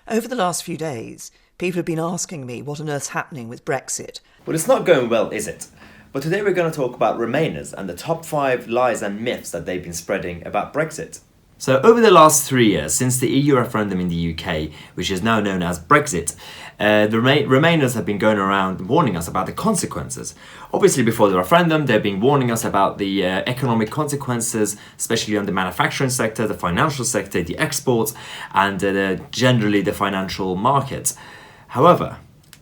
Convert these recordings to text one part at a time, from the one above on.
Over the last few days, people have been asking me what on earth's happening with Brexit. Well, it's not going well, is it? But today we're going to talk about Remainers and the top 5 lies and myths that they've been spreading about Brexit. So over the last 3 years, since the EU referendum in the UK, which is now known as Brexit, the Remainers have been going around warning us about the consequences. Obviously, before the referendum, they've been warning us about the economic consequences, especially on the manufacturing sector, the financial sector, the exports, and generally the financial markets. However,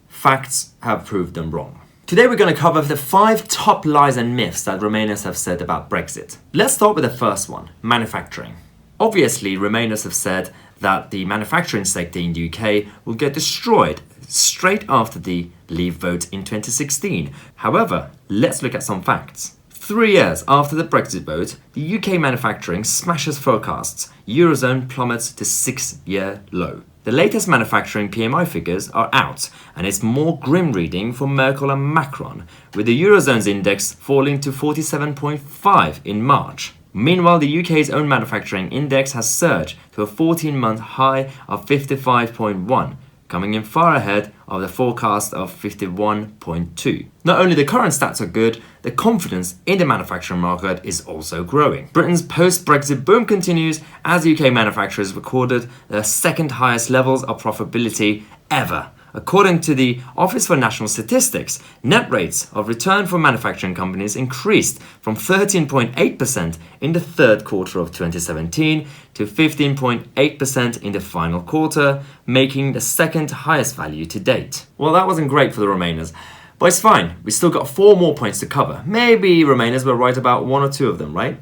facts have proved them wrong. Today we're going to cover the 5 top lies and myths that Remainers have said about Brexit. Let's start with the first one, manufacturing. Obviously, Remainers have said that the manufacturing sector in the UK will get destroyed straight after the Leave vote in 2016. However, let's look at some facts. 3 years after the Brexit vote, the UK manufacturing smashes forecasts. Eurozone plummets to 6-year low. The latest manufacturing PMI figures are out, and it's more grim reading for Merkel and Macron, with the Eurozone's index falling to 47.5 in March. Meanwhile, the UK's own manufacturing index has surged to a 14-month high of 55.1, coming in far ahead of the forecast of 51.2. Not only the current stats are good, the confidence in the manufacturing market is also growing. Britain's post-Brexit boom continues as UK manufacturers recorded their second highest levels of profitability ever. According to the Office for National Statistics, net rates of return for manufacturing companies increased from 13.8% in the third quarter of 2017 to 15.8% in the final quarter, making the second highest value to date. Well, that wasn't great for the Remainers, but it's fine. We still got 4 more points to cover. Maybe Remainers were right about 1 or 2 of them, right?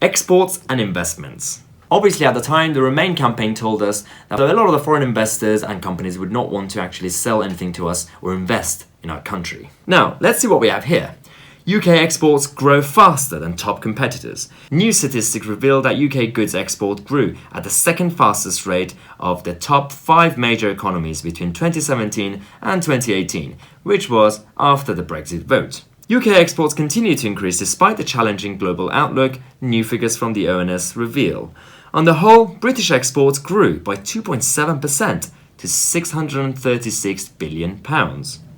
Exports and investments. Obviously, at the time, the Remain campaign told us that a lot of the foreign investors and companies would not want to actually sell anything to us or invest in our country. Now, let's see what we have here. UK exports grow faster than top competitors. New statistics reveal that UK goods export grew at the second fastest rate of the top 5 major economies between 2017 and 2018, which was after the Brexit vote. UK exports continue to increase despite the challenging global outlook, new figures from the ONS reveal. On the whole, British exports grew by 2.7% to £636 billion.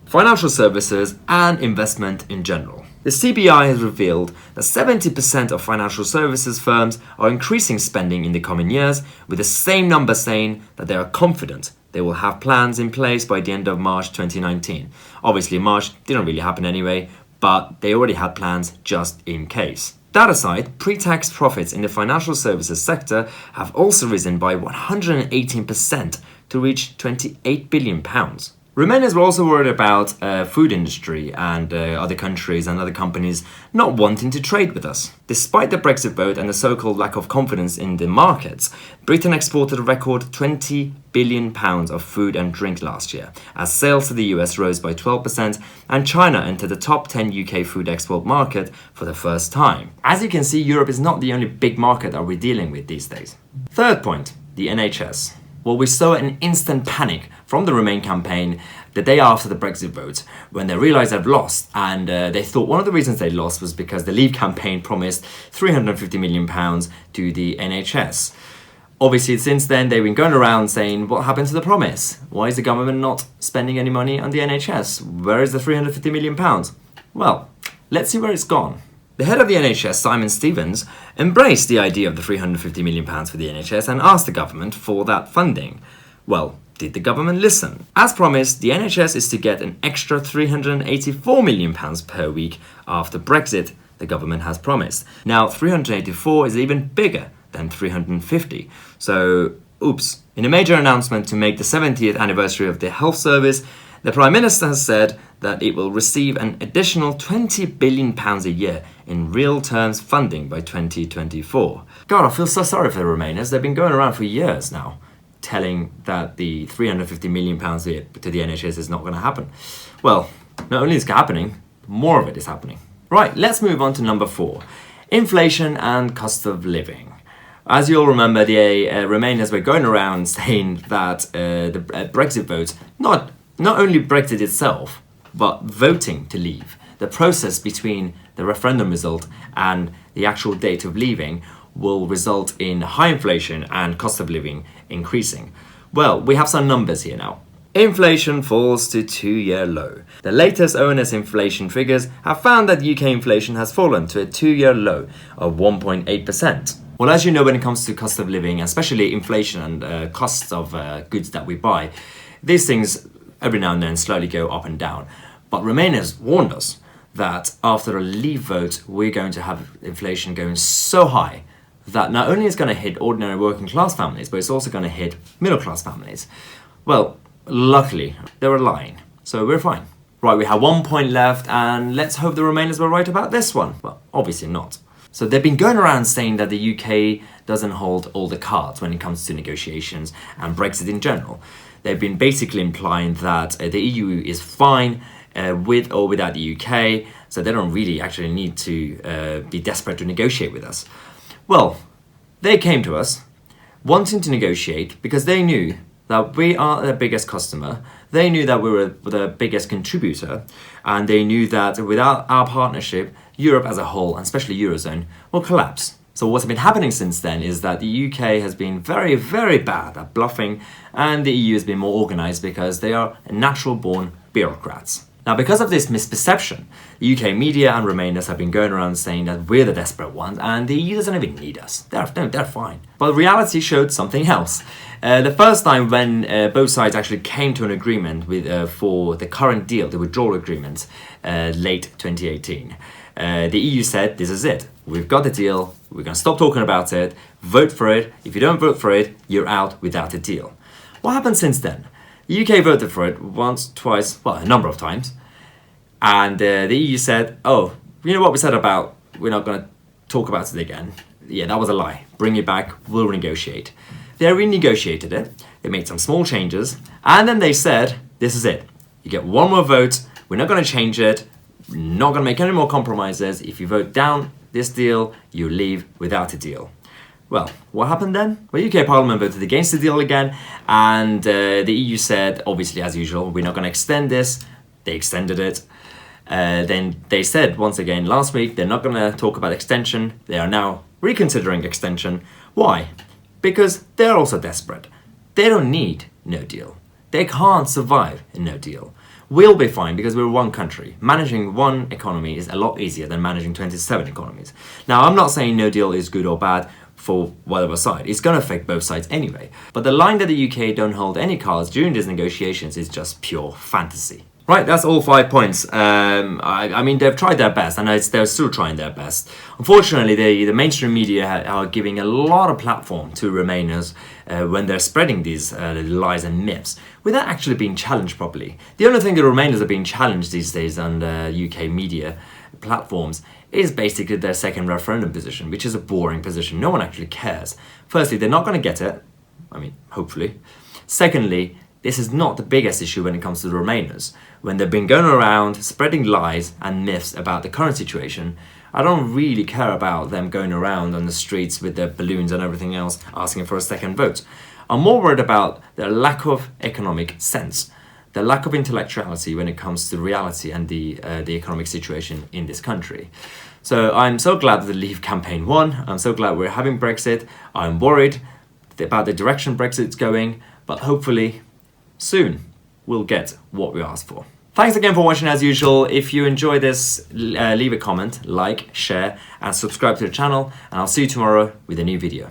Financial services and investment in general. The CBI has revealed that 70% of financial services firms are increasing spending in the coming years, with the same number saying that they are confident they will have plans in place by the end of March 2019. Obviously, March didn't really happen anyway, but they already had plans just in case. That aside, pre-tax profits in the financial services sector have also risen by 118% to reach £28 billion. Remainers were also worried about food industry and other countries and other companies not wanting to trade with us. Despite the Brexit vote and the so-called lack of confidence in the markets, Britain exported a record £20 billion of food and drink last year, as sales to the US rose by 12% and China entered the top 10 UK food export market for the first time. As you can see, Europe is not the only big market that we're dealing with these days. Third point, the NHS. Well, we saw an instant panic from the Remain campaign the day after the Brexit vote when they realised they'd lost, and they thought one of the reasons they lost was because the Leave campaign promised £350 million to the NHS. Obviously, since then, they've been going around saying, what happened to the promise? Why is the government not spending any money on the NHS? Where is the £350 million? Well, let's see where it's gone. The head of the NHS, Simon Stevens, embraced the idea of the £350 million for the NHS and asked the government for that funding. Well, did the government listen? As promised, the NHS is to get an extra £384 million per week after Brexit, the government has promised. Now, 384 is even bigger than 350. So, oops. In a major announcement to make the 70th anniversary of the health service, the Prime Minister has said that it will receive an additional £20 billion a year in real terms funding by 2024. God, I feel so sorry for the Remainers. They've been going around for years now, telling that the £350 million to the NHS is not going to happen. Well, not only is it happening, more of it is happening. Right, let's move on to number 4. Inflation and cost of living. As you all remember, the Remainers were going around saying that the Brexit vote, not only Brexit itself, but voting to leave, the process between the referendum result and the actual date of leaving will result in high inflation and cost of living increasing. Well, we have some numbers here now. Inflation falls to 2-year low. The latest ONS inflation figures have found that UK inflation has fallen to a 2-year low of 1.8%. Well, as you know, when it comes to cost of living, especially inflation and costs of goods that we buy, these things every now and then slowly go up and down. But Remainers warned us that after a Leave vote, we're going to have inflation going so high that not only is going to hit ordinary working class families, but it's also going to hit middle class families. Well, luckily, they were lying, so we're fine. Right, we have 1 point left, and let's hope the Remainers were right about this one. Well, obviously not. So they've been going around saying that the UK doesn't hold all the cards when it comes to negotiations and Brexit in general. They've been basically implying that the EU is fine with or without the UK, so they don't really actually need to be desperate to negotiate with us. Well, they came to us wanting to negotiate because they knew that we are their biggest customer, they knew that we were the biggest contributor, and they knew that without our partnership, Europe as a whole, and especially Eurozone, will collapse. So what's been happening since then is that the UK has been very, very bad at bluffing, and the EU has been more organised because they are natural-born bureaucrats. Now, because of this misperception, the UK media and Remainers have been going around saying that we're the desperate ones and the EU doesn't even need us. They're fine. But reality showed something else. The first time when both sides actually came to an agreement with for the current deal, the withdrawal agreement, late 2018, the EU said, this is it. We've got the deal. We're going to stop talking about it. Vote for it. If you don't vote for it, you're out without a deal. What happened since then? The UK voted for it once, twice, well, a number of times. And the EU said, oh, you know what we said about we're not going to talk about it again? Yeah, that was a lie. Bring it back. We'll renegotiate. They renegotiated it. They made some small changes. And then they said, this is it. You get one more vote. We're not going to change it. We're not going to make any more compromises. If you vote down this deal, you leave without a deal. Well, what happened then? Well, UK Parliament voted against the deal again, and the EU said, obviously as usual, we're not going to extend this. They extended it. Then they said, once again, last week, they're not going to talk about extension. They are now reconsidering extension. Why? Because they're also desperate. They don't need no deal. They can't survive a no deal. We'll be fine because we're one country. Managing one economy is a lot easier than managing 27 economies. Now, I'm not saying no deal is good or bad for whatever side. It's going to affect both sides anyway. But the line that the UK don't hold any cards during these negotiations is just pure fantasy. Right, that's all 5 points. I mean, they've tried their best, and they're still trying their best. Unfortunately, the mainstream media are giving a lot of platform to Remainers when they're spreading these lies and myths without actually being challenged properly. The only thing the Remainers are being challenged these days on the UK media platforms is basically their second referendum position, which is a boring position. No one actually cares. Firstly, they're not going to get it. I mean, hopefully. Secondly, this is not the biggest issue when it comes to the Remainers. When they've been going around spreading lies and myths about the current situation, I don't really care about them going around on the streets with their balloons and everything else asking for a second vote. I'm more worried about their lack of economic sense, the lack of intellectuality when it comes to reality and the economic situation in this country. So I'm so glad that the Leave campaign won. I'm so glad we're having Brexit. I'm worried about the direction Brexit's going, but hopefully soon we'll get what we asked for. Thanks again for watching as usual. If you enjoy this, leave a comment, like, share, and subscribe to the channel, and I'll see you tomorrow with a new video.